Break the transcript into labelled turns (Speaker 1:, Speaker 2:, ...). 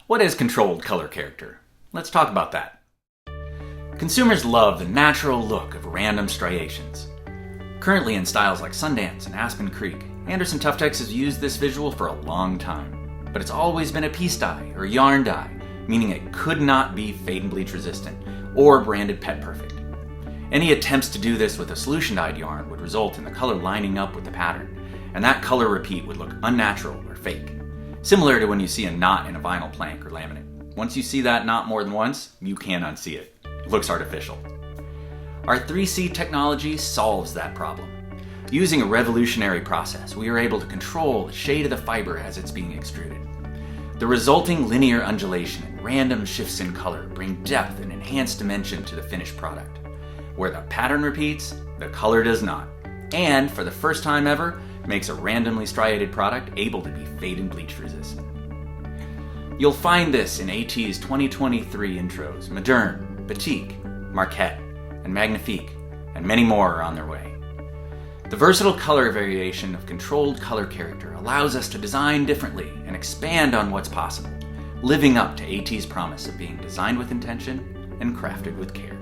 Speaker 1: What is controlled color character? Let's talk about that. Consumers love the natural look of random striations. Currently in styles like Sundance and Aspen Creek, Anderson Tuftex has used this visual for a long time. But it's always been a piece dye or yarn dye, meaning it could not be fade and bleach resistant or branded Pet Perfect. Any attempts to do this with a solution dyed yarn would result in the color lining up with the pattern, and that color repeat would look unnatural or fake. Similar to when you see a knot in a vinyl plank or laminate. Once you see that knot more than once, you can't unsee it. It looks artificial. Our 3C technology solves that problem. Using a revolutionary process, we are able to control the shade of the fiber as it's being extruded. The resulting linear undulation and random shifts in color bring depth and enhanced dimension to the finished product. Where the pattern repeats, the color does not. And, for the first time ever, makes a randomly striated product able to be fade and bleach resistant. You'll find this in AT's 2023 intros, Moderne, Batik, Marquette, and Magnifique, and many more are on their way. The versatile color variation of controlled color character allows us to design differently and expand on what's possible, living up to AT's promise of being designed with intention and crafted with care.